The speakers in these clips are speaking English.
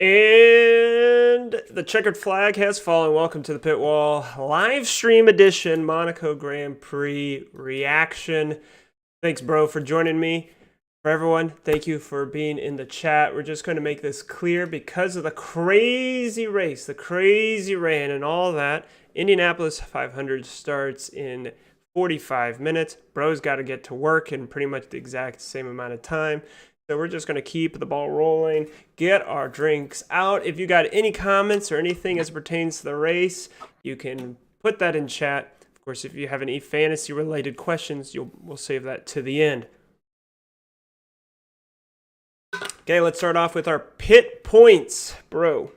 And the checkered flag has fallen. Welcome to the Pitwall live stream edition Monaco Grand Prix reaction. Thanks, bro, for joining me. For everyone, thank you for being in the chat. We're just going to make this clear because of the crazy race, the crazy rain, and all that. Indianapolis 500 starts in 45 minutes. Bro's got to get to work in pretty much the exact same amount of time. So we're just going to keep the ball rolling, get our drinks out. If you got any comments or anything as pertains to the race, you can put that in chat. Of course, if you have any fantasy-related questions, we'll save that to the end. Okay, let's start off with our pit points. Bro,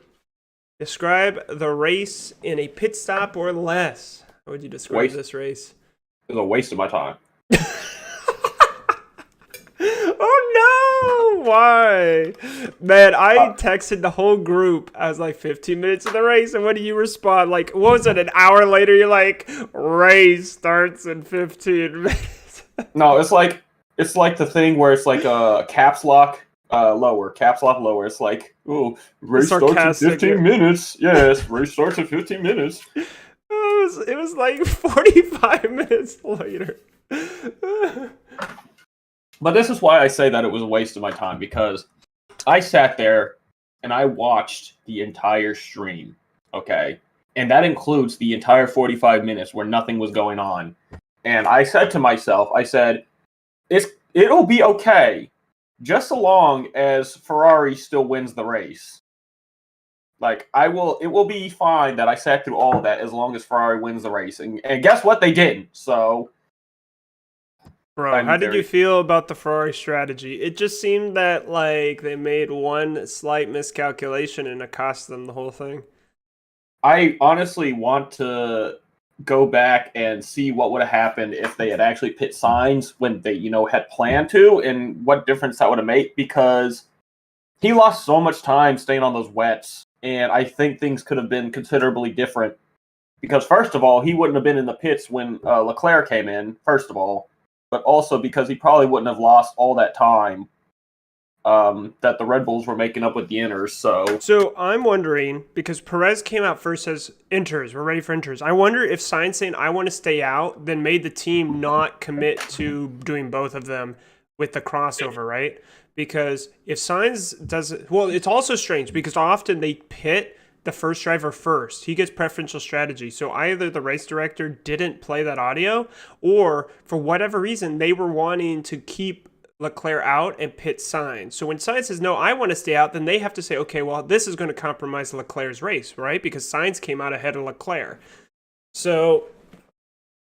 describe the race in a pit stop or less. How would you describe this race? It was a waste of my time. Oh no! Why? Man, I texted the whole group. I was like, 15 minutes of the race, and what do you respond? Like, what was it, an hour later? You're like, race starts in 15 minutes. No, it's like the thing where it's like a caps lock lower. It's like, ooh, race starts in 15 minutes. Yes, race starts in 15 minutes. It was like 45 minutes later. But this is why I say that it was a waste of my time, because I sat there and I watched the entire stream, okay? And that includes the entire 45 minutes where nothing was going on. And I said to myself, it'll be okay, just so long as Ferrari still wins the race. Like, it will be fine that I sat through all of that as long as Ferrari wins the race. And guess what? They didn't, so... Bro, how did you feel about the Ferrari strategy? It just seemed that, like, they made one slight miscalculation and it cost them the whole thing. I honestly want to go back and see what would have happened if they had actually pit signs when they, had planned to, and what difference that would have made, because he lost so much time staying on those wets, and I think things could have been considerably different. Because, first of all, he wouldn't have been in the pits when Leclerc came in, first of all. But also because he probably wouldn't have lost all that time that the Red Bulls were making up with the inters. So I'm wondering, because Perez came out first as inters, we're ready for inters. I wonder if Sainz saying, I want to stay out, then made the team not commit to doing both of them with the crossover, right? Because if Sainz does it, well, it's also strange because often they pit the first driver first. He gets preferential strategy. So either the race director didn't play that audio, or for whatever reason, they were wanting to keep Leclerc out and pit Sainz. So when Sainz says, no, I want to stay out, then they have to say, okay, well, this is going to compromise Leclerc's race, right? Because Sainz came out ahead of Leclerc. So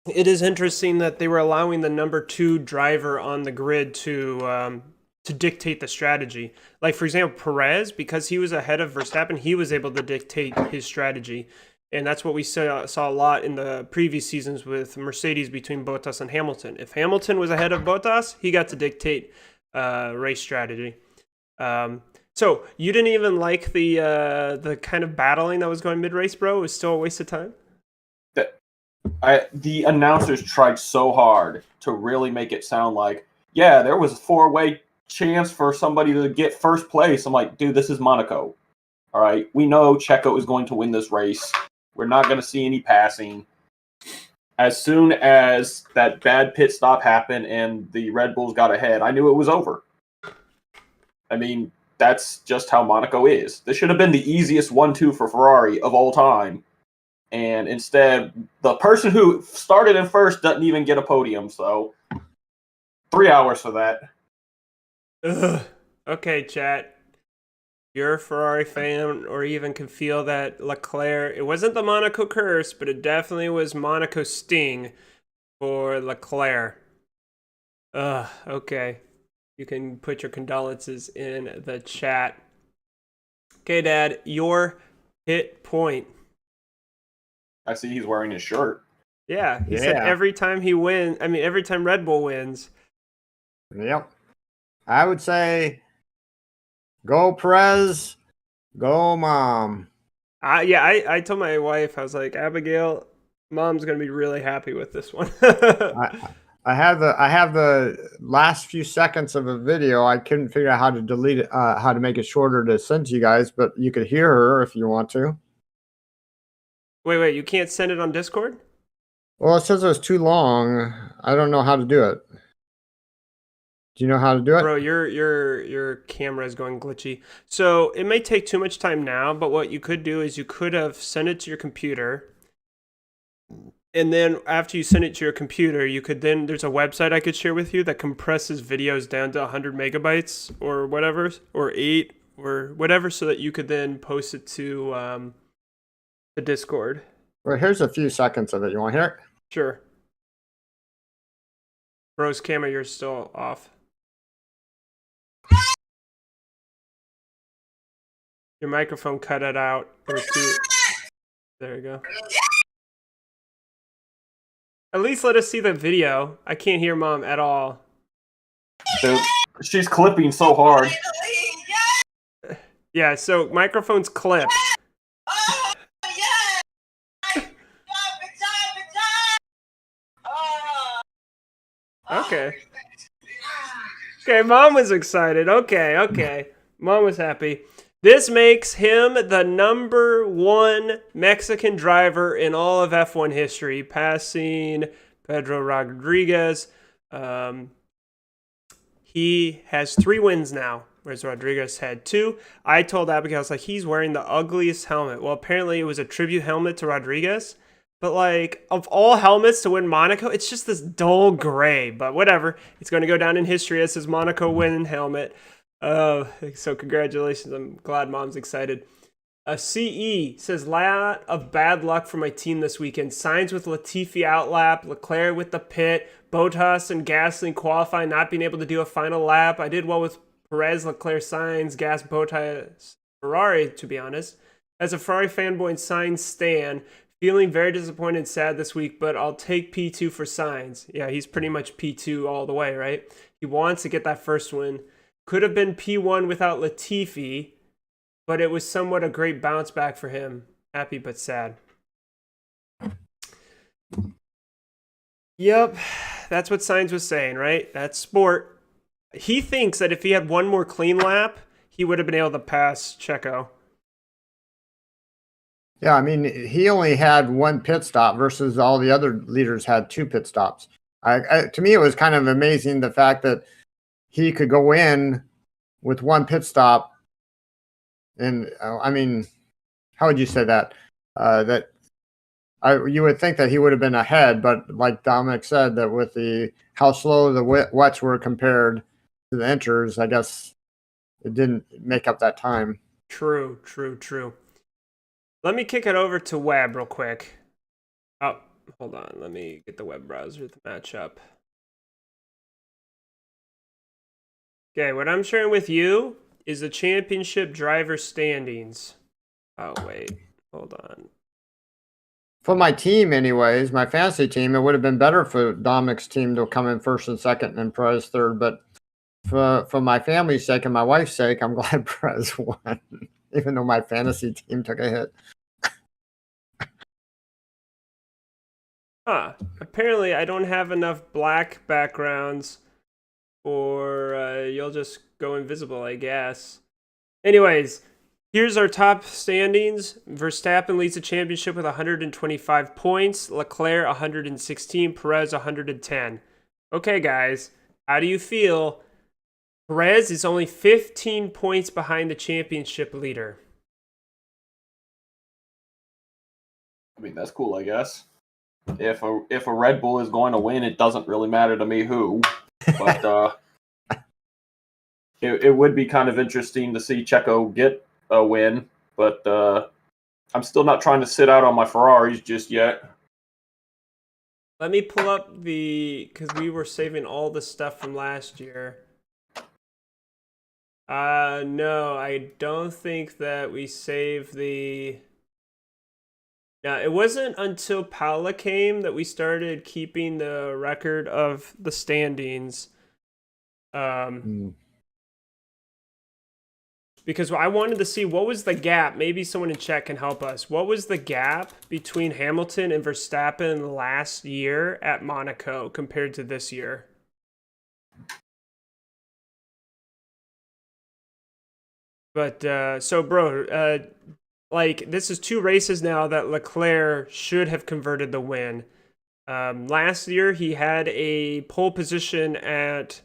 it is interesting that they were allowing the number 2 driver on the grid to dictate the strategy. Like, for example, Perez, because he was ahead of Verstappen, he was able to dictate his strategy. And that's what we saw a lot in the previous seasons with Mercedes between Bottas and Hamilton. If Hamilton was ahead of Bottas, he got to dictate race strategy. So you didn't even like the kind of battling that was going mid-race, bro? It was still a waste of time? The announcers tried so hard to really make it sound like, yeah, there was a 4-way chance for somebody to get first place. I'm like, dude, this is Monaco. All right, we know Checo is going to win this race. We're not going to see any passing. As soon as that bad pit stop happened and the Red Bulls got ahead, I knew it was over. I mean, that's just how Monaco is. This should have been the easiest 1-2 for Ferrari of all time. And instead, the person who started in first doesn't even get a podium. So 3 hours for that. Ugh. Okay, chat. You're a Ferrari fan, or even can feel that Leclerc, it wasn't the Monaco curse, but it definitely was Monaco sting for Leclerc. Okay. You can put your condolences in the chat. Okay, Dad, your hit point. I see he's wearing his shirt. Yeah, he said every time every time Red Bull wins. Yep. I would say, go Perez, go Mom. I told my wife, I was like, Abigail, Mom's going to be really happy with this one. I have the last few seconds of a video. I couldn't figure out how to delete it, how to make it shorter to send to you guys, but you could hear her if you want to. Wait, you can't send it on Discord? Well, it says it was too long. I don't know how to do it. Do you know how to do it? Bro, your camera is going glitchy. So it may take too much time now, but what you could do is you could have sent it to your computer. And then after you send it to your computer, you could then, there's a website I could share with you that compresses videos down to 100 megabytes or whatever, or 8 or whatever, so that you could then post it to the Discord. Well, here's a few seconds of it. You want to hear it? Sure. Bro's camera, you're still off. Your microphone cut it out. There you go. At least let us see the video. I can't hear Mom at all. Dude, she's clipping so hard. Yeah, so microphones clip. Okay. Okay, Mom was excited. Okay. Mom was happy. This makes him the #1 Mexican driver in all of F1 history, passing Pedro Rodriguez. He has 3 wins now, whereas Rodriguez had 2. I told Abigail, I was like, he's wearing the ugliest helmet. Well, apparently it was a tribute helmet to Rodriguez. But, like, of all helmets to win Monaco, it's just this dull gray. But whatever. It's going to go down in history as his Monaco win helmet. So congratulations. I'm glad Mom's excited. CE says, lot of bad luck for my team this weekend. Signs with Latifi outlap, Leclerc with the pit, Bottas and Gasly qualifying, not being able to do a final lap. I did well with Perez, Leclerc, Sainz, Gas, Bottas, Ferrari, to be honest. As a Ferrari fanboy and Sainz stan, feeling very disappointed and sad this week, but I'll take P2 for Sainz. Yeah, he's pretty much P2 all the way, right? He wants to get that first win. Could have been P1 without Latifi, but it was somewhat a great bounce back for him. Happy but sad. Yep, that's what Sainz was saying, right? That's sport. He thinks that if he had one more clean lap, he would have been able to pass Checo. Yeah, I mean, he only had 1 pit stop versus all the other leaders had 2 pit stops. To me, it was kind of amazing the fact that he could go in with 1 pit stop. And I mean, how would you say that? You would think that he would have been ahead, but like Dominick said, that with how slow the wets were compared to the inters, I guess it didn't make up that time. True. Let me kick it over to web real quick. Oh, hold on. Let me get the web browser to match up. Okay, what I'm sharing with you is the championship driver standings. Oh, wait. Hold on. For my team, anyways, my fantasy team, it would have been better for Dominick's team to come in first and second and Perez third. But for my family's sake and my wife's sake, I'm glad Perez won, even though my fantasy team took a hit. Apparently, I don't have enough black backgrounds, or you'll just go invisible, I guess. Anyways, here's our top standings. Verstappen leads the championship with 125 points. Leclerc, 116. Perez, 110. Okay, guys, how do you feel? Perez is only 15 points behind the championship leader. I mean, that's cool, I guess. If a Red Bull is going to win, it doesn't really matter to me who. But it would be kind of interesting to see Checo get a win. But I'm still not trying to sit out on my Ferraris just yet. Let me pull up because we were saving all the stuff from last year. No, I don't think that we saved the... Now, it wasn't until Paola came that we started keeping the record of the standings. because I wanted to see what was the gap. Maybe someone in chat can help us. What was the gap between Hamilton and Verstappen last year at Monaco compared to this year? But so, bro, like this is 2 races now that Leclerc should have converted the win. Last year he had a pole position at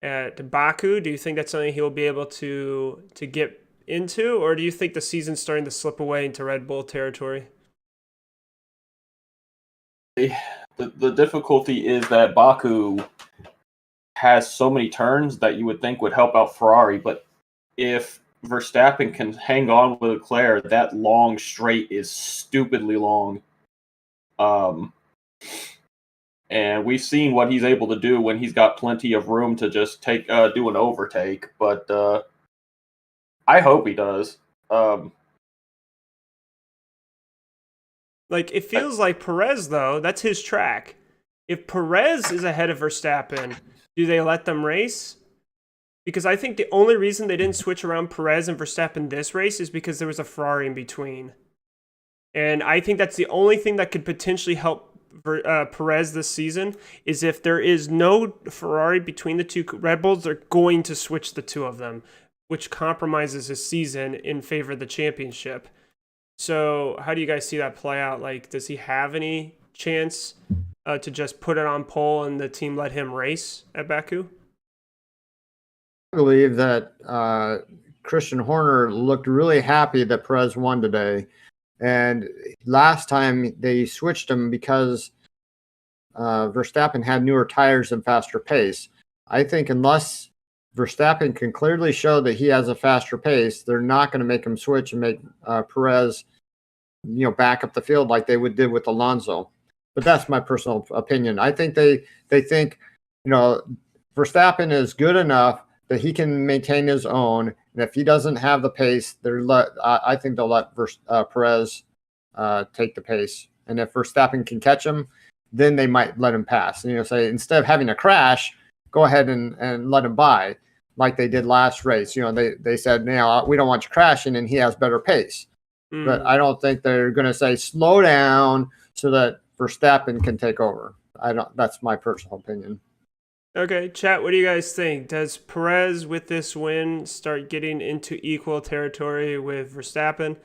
Baku. Do you think that's something he'll be able to get into, or do you think the season's starting to slip away into Red Bull territory? The difficulty is that Baku has so many turns that you would think would help out Ferrari, but if Verstappen can hang on with Leclerc, that long straight is stupidly long. And we've seen what he's able to do when he's got plenty of room to just do an overtake. But I hope he does. Like, it feels like Perez, though, that's his track. If Perez is ahead of Verstappen, do they let them race? Because I think the only reason they didn't switch around Perez and Verstappen this race is because there was a Ferrari in between. And I think that's the only thing that could potentially help Perez this season, is if there is no Ferrari between the 2 Red Bulls, they're going to switch the 2 of them, which compromises his season in favor of the championship. So how do you guys see that play out? Like, does he have any chance to just put it on pole and the team let him race at Baku? I believe that Christian Horner looked really happy that Perez won today. And last time they switched him because Verstappen had newer tires and faster pace. I think unless Verstappen can clearly show that he has a faster pace, they're not going to make him switch and make Perez, back up the field like they did with Alonso. But that's my personal opinion. I think they think, Verstappen is good enough that he can maintain his own, and if he doesn't have the pace, I think they'll let Perez take the pace. And if Verstappen can catch him, then they might let him pass. Say instead of having a crash, go ahead and let him by, like they did last race. They said, we don't want you crashing, and he has better pace. But I don't think they're going to say slow down so that Verstappen can take over. That's my personal opinion. Okay, chat, what do you guys think? Does Perez, with this win, start getting into equal territory with Verstappen?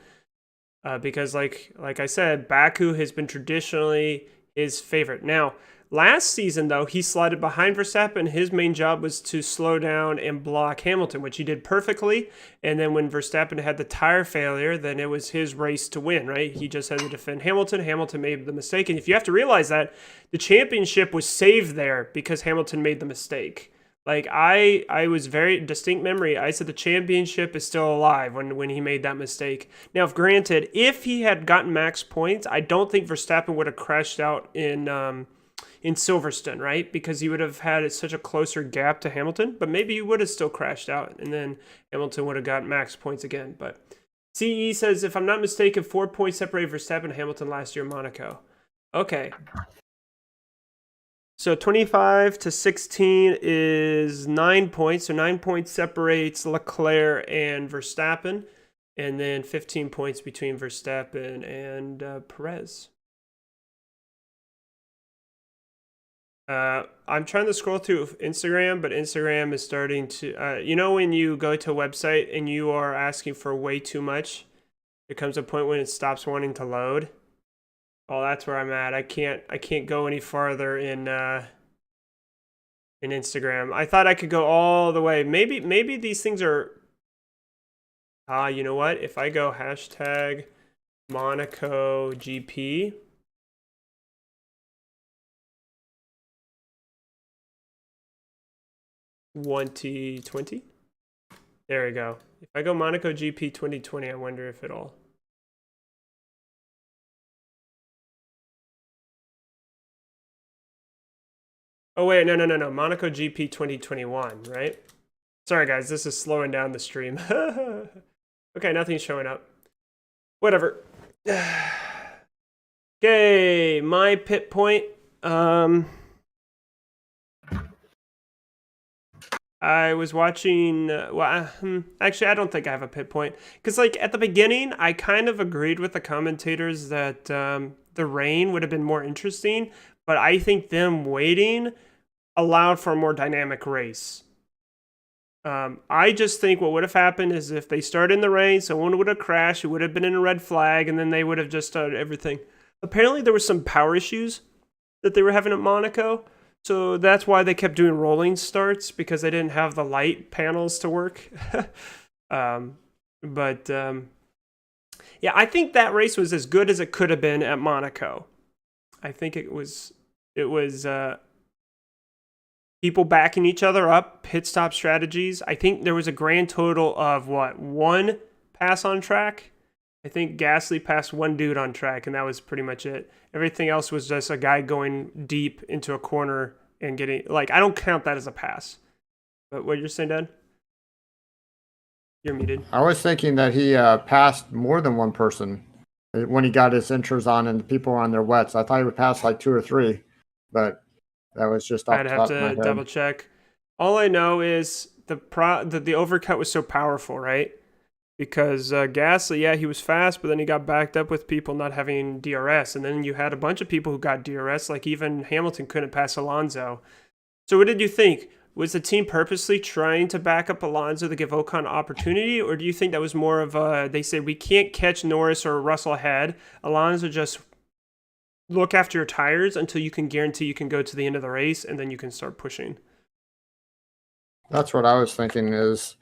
Because like I said, Baku has been traditionally his favorite. Now, last season, though, he slotted behind Verstappen. His main job was to slow down and block Hamilton, which he did perfectly. And then when Verstappen had the tire failure, then it was his race to win, right? He just had to defend Hamilton. Hamilton made the mistake. And if you have to realize that, the championship was saved there because Hamilton made the mistake. Like, I was very distinct memory. I said the championship is still alive when he made that mistake. Now, granted, if he had gotten max points, I don't think Verstappen would have crashed out in Silverstone, right? Because he would have had such a closer gap to Hamilton, but maybe he would have still crashed out, and then Hamilton would have got max points again. But CE says, if I'm not mistaken, 4 points separated Verstappen and Hamilton last year in Monaco. Okay. So 25 to 16 is 9 points. So 9 points separates Leclerc and Verstappen, and then 15 points between Verstappen and Perez. I'm trying to scroll through Instagram, but Instagram is starting to, when you go to a website and you are asking for way too much, there comes a point when it stops wanting to load. Oh, that's where I'm at. I can't go any farther in Instagram. I thought I could go all the way. Maybe these things are, you know what? If I go hashtag Monaco GP, (2020) There we go. If I go Monaco GP 2020, I wonder if it'll. Oh wait, no. Monaco GP 2021, right? Sorry guys, this is slowing down the stream. Okay, nothing's showing up. Whatever. Okay, my pit point. I was watching. Actually, I don't think I have a pit point because, like, at the beginning, I kind of agreed with the commentators that the rain would have been more interesting, but I think them waiting allowed for a more dynamic race. I just think what would have happened is if they started in the rain, someone would have crashed, it would have been in a red flag, and then they would have just started everything. Apparently, there were some power issues that they were having at Monaco. So that's why they kept doing rolling starts, because they didn't have the light panels to work. Yeah, I think that race was as good as it could have been at Monaco. I think it was people backing each other up, pit stop strategies. I think there was a grand total of one pass on track. I think Gasly passed one dude on track, and that was pretty much it. Everything else was just a guy going deep into a corner and getting, like, I don't count that as a pass. But what you're saying, Dad? You're muted. I was thinking that he passed more than one person when he got his intros on and the people were on their wets. I thought he would pass like 2 or 3, but that was just off I'd the have top of my to head. double check. All I know is the overcut was so powerful, right? Because Gasly, yeah, he was fast, but then he got backed up with people not having DRS. And then you had a bunch of people who got DRS, like even Hamilton couldn't pass Alonso. So what did you think? Was the team purposely trying to back up Alonso to give Ocon opportunity? Or do you think that was more of they said, we can't catch Norris or Russell ahead. Alonso, just look after your tires until you can guarantee you can go to the end of the race, and then you can start pushing. That's what I was thinking is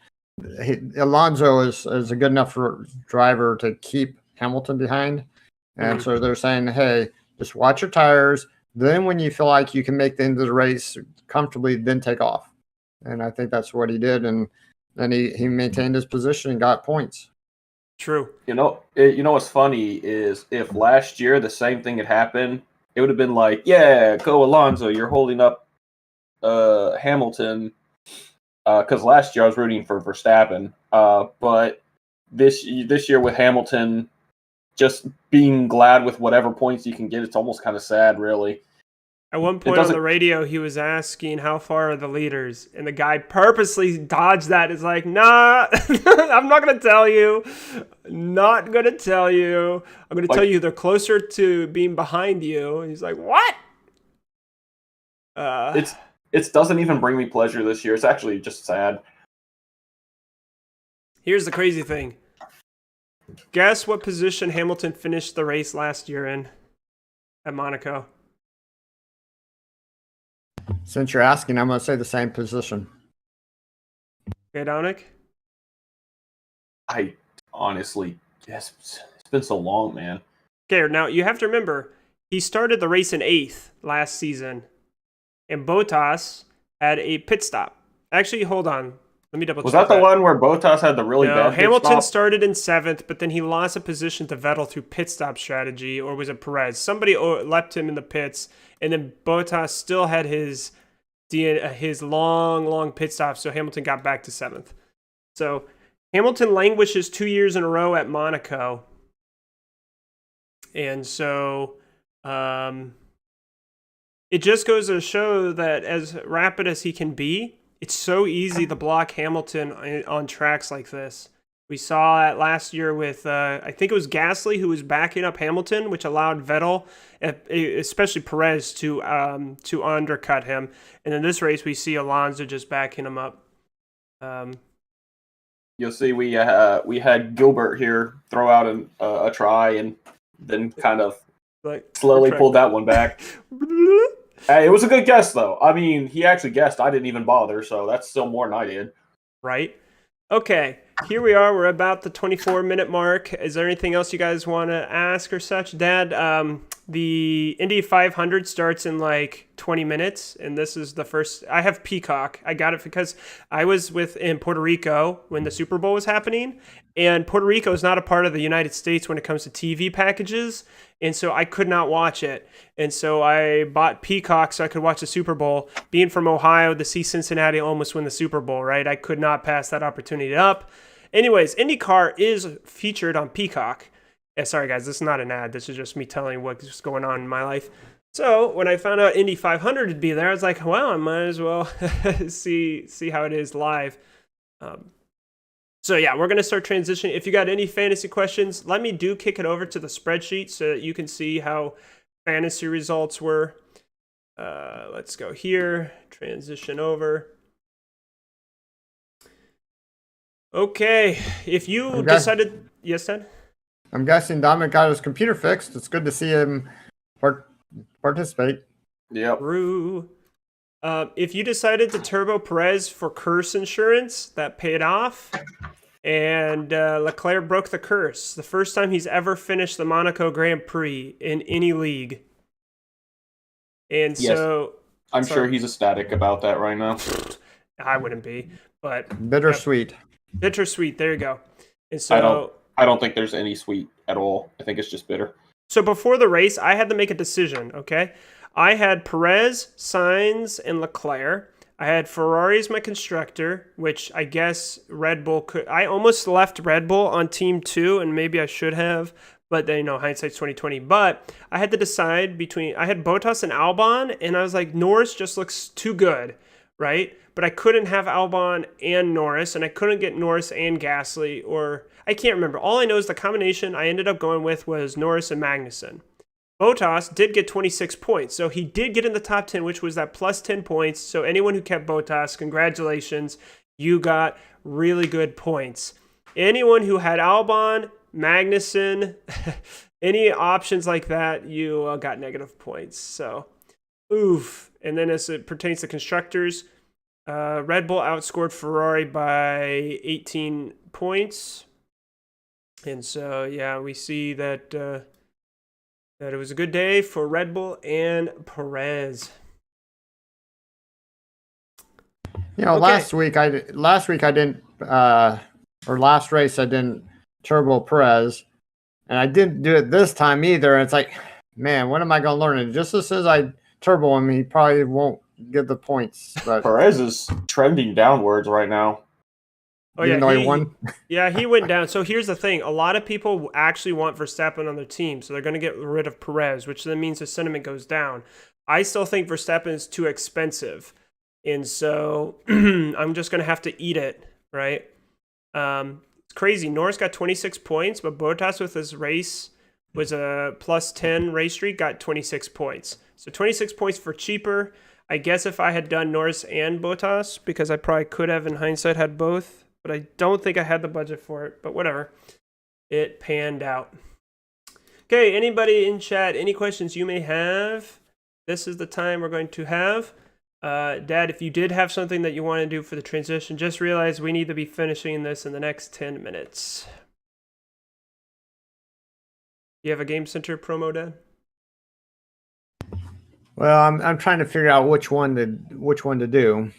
Alonso is a good enough driver to keep Hamilton behind. And so they're saying, hey, just watch your tires. Then when you feel like you can make the end of the race comfortably, then take off. And I think that's what he did. And then he maintained his position and got points. True. You know what's funny is if last year the same thing had happened, it would have been like, yeah, go Alonso, you're holding up Hamilton. Because last year I was rooting for Verstappen, but this year with Hamilton just being glad with whatever points you can get, it's almost kind of sad, really. At one point on the radio, he was asking how far are the leaders, and the guy purposely dodged that. It's like, nah, I'm not going to tell you. Not going to tell you. I'm going to tell you they're closer to being behind you. And he's like, what? It doesn't even bring me pleasure this year. It's actually just sad. Here's the crazy thing. Guess what position Hamilton finished the race last year in at Monaco? Since you're asking, I'm going to say the same position. Okay, Dominick? I honestly, yes, it's been so long, man. Okay, now you have to remember, he started the race in 8th last season. And Bottas had a pit stop. Actually, hold on. Let me double check. Was that the one where Bottas had the really bad pit Hamilton stop? started in 7th, but then he lost a position to Vettel through pit stop strategy, or was it Perez? Somebody leapt him in the pits, and then Bottas still had his long pit stop, so Hamilton got back to 7th. So Hamilton languishes 2 years in a row at Monaco. And so it just goes to show that as rapid as he can be, it's so easy to block Hamilton on tracks like this. We saw it last year with, I think it was Gasly who was backing up Hamilton, which allowed Vettel, especially Perez, to undercut him. And in this race, we see Alonso just backing him up. You'll see we had Gilbert here throw out a try and then kind of slowly pulled that one back. Hey, it was a good guess, though. I mean, he actually guessed. I didn't even bother, so that's still more than I did. Right. Okay, here we are. We're about the 24-minute mark. Is there anything else you guys want to ask or such? Dad, the Indy 500 starts in like 20 minutes, and this is the first. I have Peacock. I got it because I was in Puerto Rico when the Super Bowl was happening, and Puerto Rico is not a part of the United States when it comes to TV packages, and so I could not watch it. And so I bought Peacock so I could watch the Super Bowl. Being from Ohio, to see Cincinnati almost win the Super Bowl, right? I could not pass that opportunity up. Anyways, IndyCar is featured on Peacock. Sorry, guys, this is not an ad. This is just me telling you what's going on in my life. So when I found out Indy 500 would be there, I was like, well, I might as well see how it is live. So yeah, we're going to start transitioning. If you got any fantasy questions, let me kick it over to the spreadsheet so that you can see how fantasy results were. Let's go here, transition over. Okay, if you decided, yes, Ted? I'm guessing Dominic got his computer fixed. It's good to see him participate. Yep. True. If you decided to turbo Perez for curse insurance, that paid off. And Leclerc broke the curse. The first time he's ever finished the Monaco Grand Prix in any league. And Yes. so... I'm sure he's ecstatic about that right now. I wouldn't be, but... Bittersweet. Yep. Bittersweet, there you go. And so... I don't think there's any sweet at all. I think it's just bitter. So before the race, I had to make a decision, okay? I had Perez, Sainz, and Leclerc. I had Ferrari as my constructor, which I guess Red Bull could... I almost left Red Bull on Team 2, and maybe I should have, but then, hindsight's 2020. But I had to decide between... I had Bottas and Albon, and I was like, Norris just looks too good, right? But I couldn't have Albon and Norris, and I couldn't get Norris and Gasly, or... I can't remember. All I know is the combination I ended up going with was Norris and Magnussen. Bottas did get 26 points, so he did get in the top 10, which was that plus 10 points. So anyone who kept Bottas, congratulations, you got really good points. Anyone who had Albon, Magnussen, any options like that, you got negative points. So, oof. And then as it pertains to constructors, Red Bull outscored Ferrari by 18 points. And so, yeah, we see that that it was a good day for Red Bull and Perez. Last race I didn't turbo Perez, and I didn't do it this time either. And it's like, man, when am I going to learn it? Just as soon as I turbo him, he probably won't get the points. But Perez is trending downwards right now. Oh, yeah, he won. Yeah, he went down. So here's the thing. A lot of people actually want Verstappen on their team, so they're going to get rid of Perez, which then means the sentiment goes down. I still think Verstappen is too expensive, and so I'm just going to have to eat it, right? It's crazy. Norris got 26 points, but Bottas with his race was a plus 10 race streak, got 26 points. So 26 points for cheaper. I guess if I had done Norris and Bottas, because I probably could have in hindsight had both, but I don't think I had the budget for it, but whatever. It panned out. Okay, anybody in chat, any questions you may have? This is the time we're going to have. Dad, if you did have something that you want to do for the transition, just realize we need to be finishing this in the next 10 minutes. You have a Game Center promo, Dad? Well, I'm trying to figure out which one to do.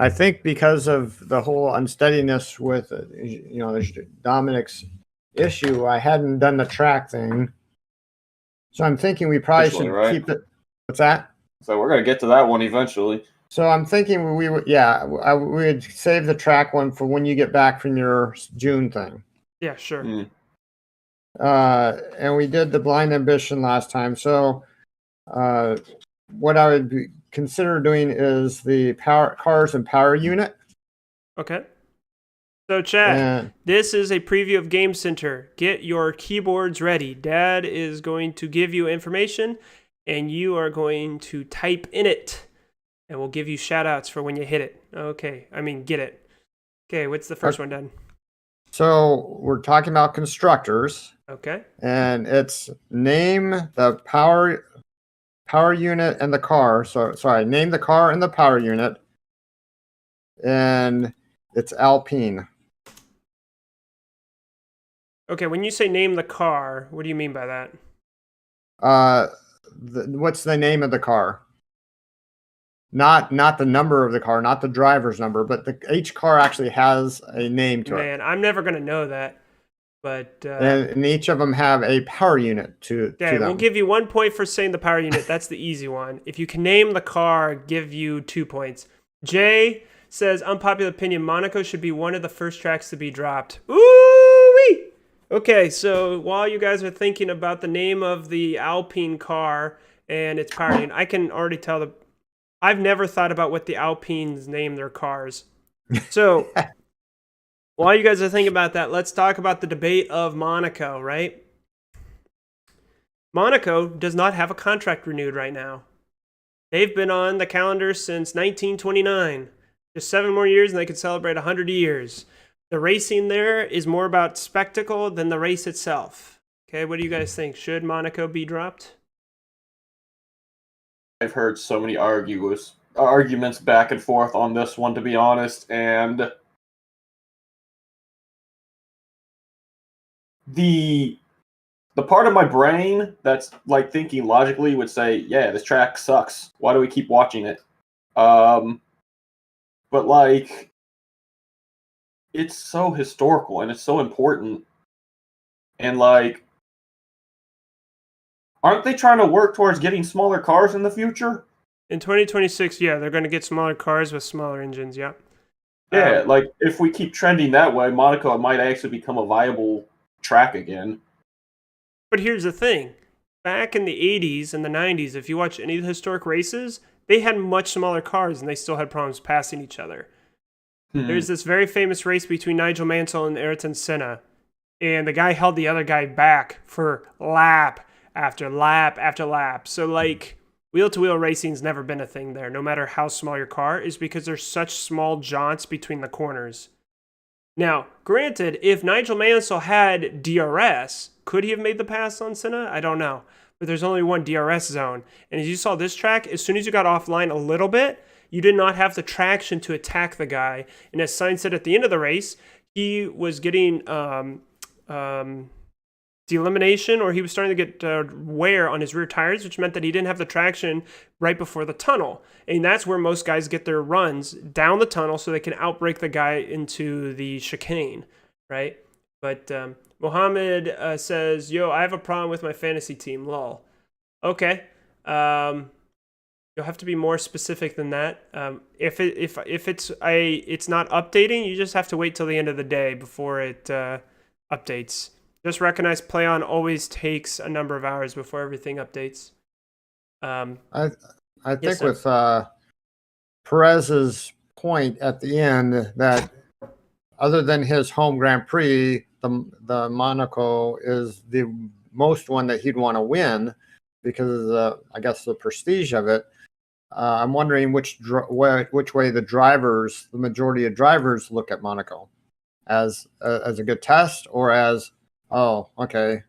I think because of the whole unsteadiness with Dominick's issue, I hadn't done the track thing. So I'm thinking we probably should keep it. What's that? So we're gonna get to that one eventually. So I'm thinking we would save the track one for when you get back from your June thing. Yeah, sure. And we did the Blind Ambition last time. So what I would consider doing is the cars and power unit. Okay. So, Chad, this is a preview of Game Center. Get your keyboards ready. Dad is going to give you information, and you are going to type in it, and we'll give you shout-outs for when you hit it. Okay. I mean, get it. Okay, what's the first one, Dad? So, we're talking about constructors. Okay. And it's name the power unit and the car. So, sorry, name the car and the power unit. And it's Alpine. Okay, when you say name the car, what do you mean by that? What's the name of the car? Not the number of the car, not the driver's number, but each car actually has a name to it. Man, I'm never going to know that. But and each of them have a power unit to them. We'll give you 1 point for saying the power unit. That's the easy one. If you can name the car, give you 2 points. Jay says, unpopular opinion, Monaco should be one of the first tracks to be dropped. Ooh-wee! Okay, so while you guys are thinking about the name of the Alpine car and its powertrain, I can already tell I've never thought about what the Alpines name their cars. So while you guys are thinking about that, let's talk about the debate of Monaco, right? Monaco does not have a contract renewed right now. They've been on the calendar since 1929. Just 7 more years and they could celebrate 100 years. The racing there is more about spectacle than the race itself. Okay, what do you guys think? Should Monaco be dropped? I've heard so many arguments back and forth on this one, to be honest, and the part of my brain that's like thinking logically would say, yeah, this track sucks. Why do we keep watching it? But like, it's so historical and it's so important. And like, aren't they trying to work towards getting smaller cars in the future? In 2026, yeah, they're going to get smaller cars with smaller engines, yeah. Yeah, like if we keep trending that way, Monaco might actually become a viable track again. But here's the thing. Back in the 80s and the 90s, if you watch any of the historic races, they had much smaller cars and they still had problems passing each other. There's this very famous race between Nigel Mansell and Ayrton Senna, and the guy held the other guy back for lap after lap after lap. So, like, wheel-to-wheel racing's never been a thing there, no matter how small your car is, because there's such small jaunts between the corners. Now, granted, if Nigel Mansell had DRS, could he have made the pass on Senna? I don't know. But there's only one DRS zone. And as you saw this track, as soon as you got offline a little bit, you did not have the traction to attack the guy. And as Sainz said at the end of the race, he was getting delamination, or he was starting to get wear on his rear tires, which meant that he didn't have the traction right before the tunnel. And that's where most guys get their runs, down the tunnel, so they can outbrake the guy into the chicane, right? But Mohammed says, yo, I have a problem with my fantasy team, lol. Okay. You'll have to be more specific than that. If it's not updating, you just have to wait till the end of the day before it updates. Just recognize play on always takes a number of hours before everything updates. I think yes, with Perez's point at the end that other than his home Grand Prix, the Monaco is the most one that he'd want to win because of the, I guess, the prestige of it. I'm wondering which way the majority of drivers look at Monaco, as a good test or as, oh, okay.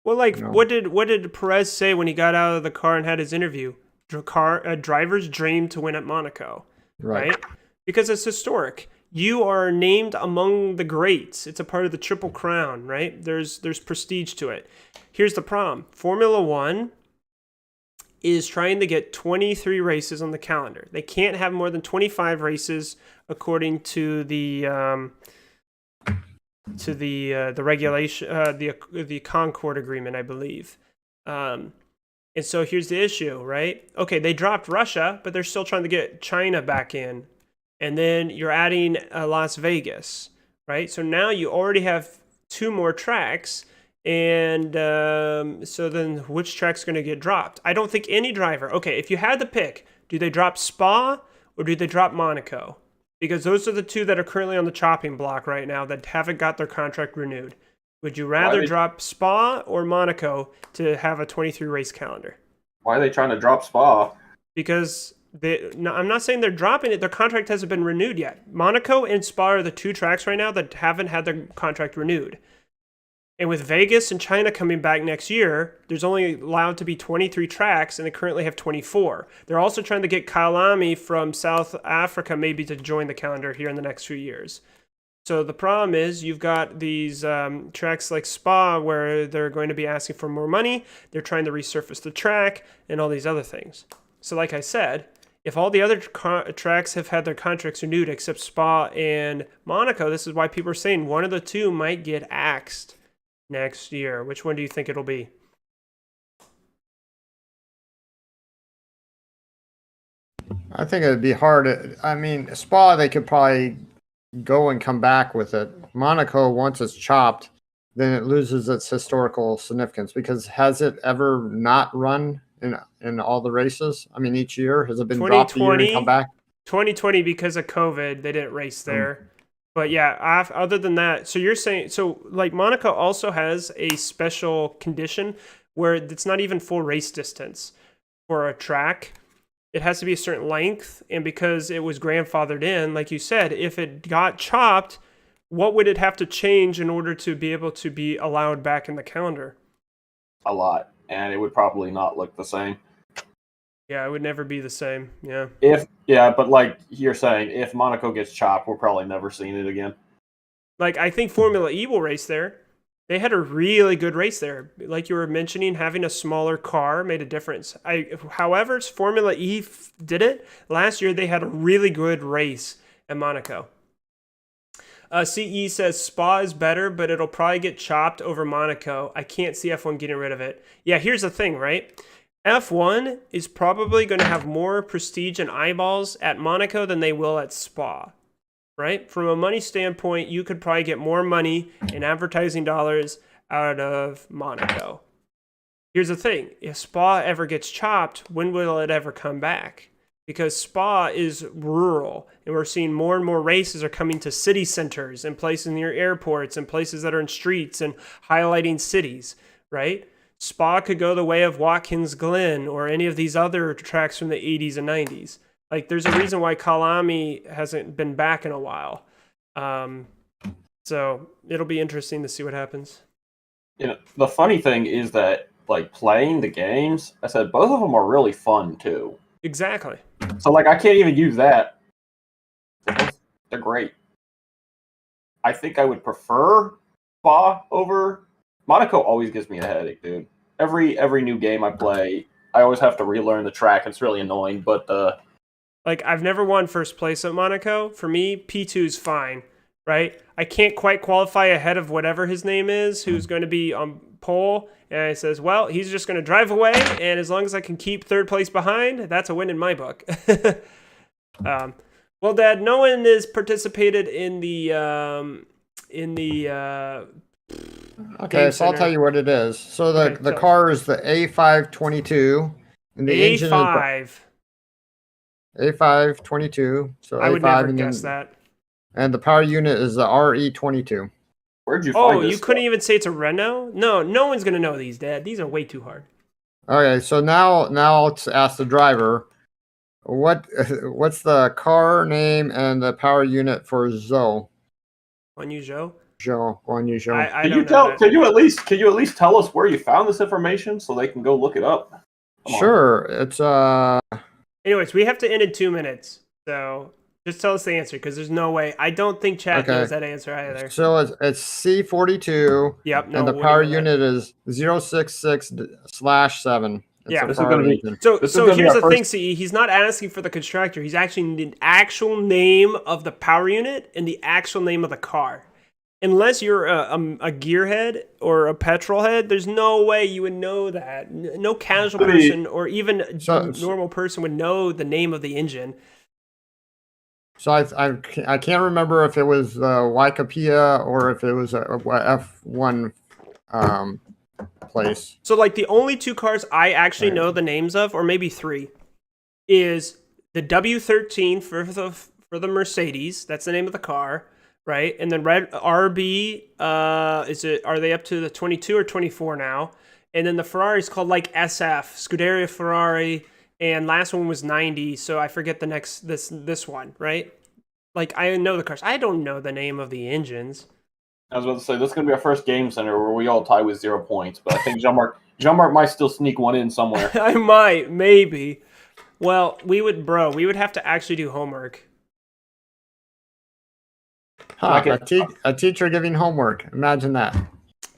Well, like, what did Perez say when he got out of the car and had his interview? Driver's dream to win at Monaco, right? Because it's historic. You are named among the greats. It's a part of the Triple Crown, right? There's prestige to it. Here's the problem. Formula One is trying to get 23 races on the calendar. They can't have more than 25 races according to the regulation, the Concord Agreement, I believe. And so here's the issue, right? Okay, they dropped Russia, but they're still trying to get China back in. And then you're adding Las Vegas, right? So now you already have 2 more tracks. And so then which track's going to get dropped? I don't think any driver. Okay, if you had to pick, do they drop Spa or do they drop Monaco? Because those are the 2 that are currently on the chopping block right now that haven't got their contract renewed. Would you rather drop Spa or Monaco to have a 23 race calendar? Why are they trying to drop Spa? Because I'm not saying they're dropping it. Their contract hasn't been renewed yet. Monaco and Spa are the 2 tracks right now that haven't had their contract renewed. And with Vegas and China coming back next year, there's only allowed to be 23 tracks, and they currently have 24. They're also trying to get Kyalami from South Africa maybe to join the calendar here in the next few years. So the problem is you've got these tracks like Spa where they're going to be asking for more money. They're trying to resurface the track and all these other things. So like I said, if all the other tracks have had their contracts renewed except Spa and Monaco, this is why people are saying one of the 2 might get axed next year. Which one do you think it'll be? I think it'd be hard. I mean, Spa, they could probably go and come back with it. Monaco, once it's chopped, then it loses its historical significance, because has it ever not run in all the races? I mean, each year has it been dropped a year and come back? 2020, because of COVID, they didn't race there. But yeah, other than that, so you're saying, so like Monaco also has a special condition where it's not even full race distance for a track. It has to be a certain length. And because it was grandfathered in, like you said, if it got chopped, what would it have to change in order to be able to be allowed back in the calendar? A lot. And it would probably not look the same. Yeah, it would never be the same. Yeah. But like you're saying, if Monaco gets chopped, we're probably never seeing it again. Like, I think Formula E will race there. They had a really good race there. Like you were mentioning, having a smaller car made a difference. However, Formula E did it. Last year, they had a really good race at Monaco. CE says Spa is better, but it'll probably get chopped over Monaco. I can't see F1 getting rid of it. Yeah, here's the thing, right? F1 is probably going to have more prestige and eyeballs at Monaco than they will at Spa, right? From a money standpoint, you could probably get more money in advertising dollars out of Monaco. Here's the thing. If Spa ever gets chopped, when will it ever come back? Because Spa is rural, and we're seeing more and more races are coming to city centers and places near airports and places that are in streets and highlighting cities, right? Spa could go the way of Watkins Glen or any of these other tracks from the 80s and 90s. Like, there's a reason why Kalami hasn't been back in a while. So it'll be interesting to see what happens. You know, the funny thing is that, like, playing the games, I said both of them are really fun too. Exactly. So, like, I can't even use that. They're great. I think I would prefer Spa over Monaco. Always gives me a headache, dude. Every new game I play, I always have to relearn the track. It's really annoying, but like, I've never won first place at Monaco. For me, P2 is fine, right? I can't quite qualify ahead of whatever his name is, who's going to be on pole. And it says, well, he's just going to drive away, and as long as I can keep third place behind, that's a win in my book. Well, Dad, no one has participated in the Okay, so I'll tell you what it is. So the car is the A522, and the engine is A522. So I would A5 never guess that. And the power unit is the RE22. Where'd you find this? Oh, you couldn't even say it's a Renault? No one's gonna know these, Dad. These are way too hard. Okay, so now I'll ask the driver, what's the car name and the power unit for Zhou? Guan Yu Zhou? Guan Yu Zhou. Can you at least tell us where you found this information so they can go look it up? Sure. It's Anyways, we have to end in 2 minutes, so just tell us the answer, because there's no way. I don't think chat knows that answer either. So it's C42. Yep. And the power unit is 066/7. Yeah. This is going to be. So here's the thing, CE. He's not asking for the constructor. He's actually the actual name of the power unit and the actual name of the car. Unless you're a gearhead or a petrol head, there's no way you would know that. No casual person or even normal person would know the name of the engine. So I can't remember if it was Waikapia or if it was a F1 place. So, like, the only two cars I actually know the names of, or maybe three, is the W13 for the Mercedes. That's the name of the car, right? And then red RB. Are they up to the 22 or 24 now? And then the Ferrari is called like SF, Scuderia Ferrari. And last one was 90, so I forget the next this one, right? Like, I know the cars. I don't know the name of the engines. I was about to say, this is going to be our first game center where we all tie with 0 points, but I think Jeanmark might still sneak one in somewhere. I might, maybe. Well, we would have to actually do homework. A teacher giving homework. Imagine that.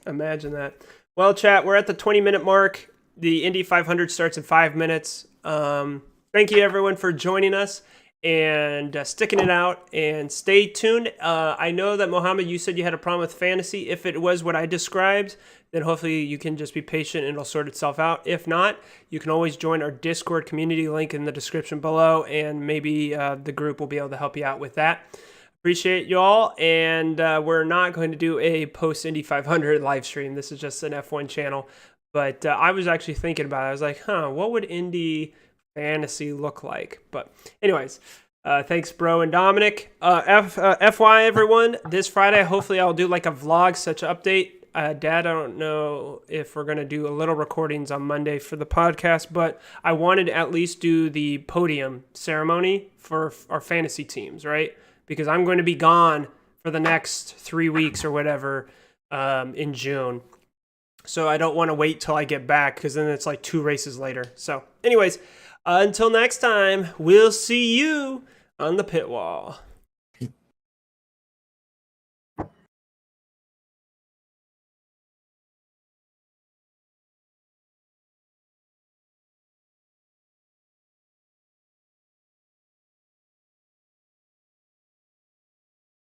Imagine that. Well, chat, we're at the 20-minute mark. The Indy 500 starts in 5 minutes. Thank you, everyone, for joining us and sticking it out. And stay tuned. I know that, Mohammed, you said you had a problem with fantasy. If it was what I described, then hopefully you can just be patient and it'll sort itself out. If not, you can always join our Discord community link in the description below, and maybe the group will be able to help you out with that. Appreciate y'all, and we're not going to do a post Indy 500 live stream. This is just an F1 channel. But I was actually thinking about it. I was like, what would Indy fantasy look like? But anyways, thanks, bro and Dominic. FY, everyone, this Friday, hopefully I'll do like a vlog, such an update. Dad, I don't know if we're going to do a little recordings on Monday for the podcast, but I wanted to at least do the podium ceremony for our fantasy teams, right? Because I'm going to be gone for the next 3 weeks or whatever in June. So I don't want to wait till I get back because then it's like 2 races later. So anyways, until next time, we'll see you on the pit wall.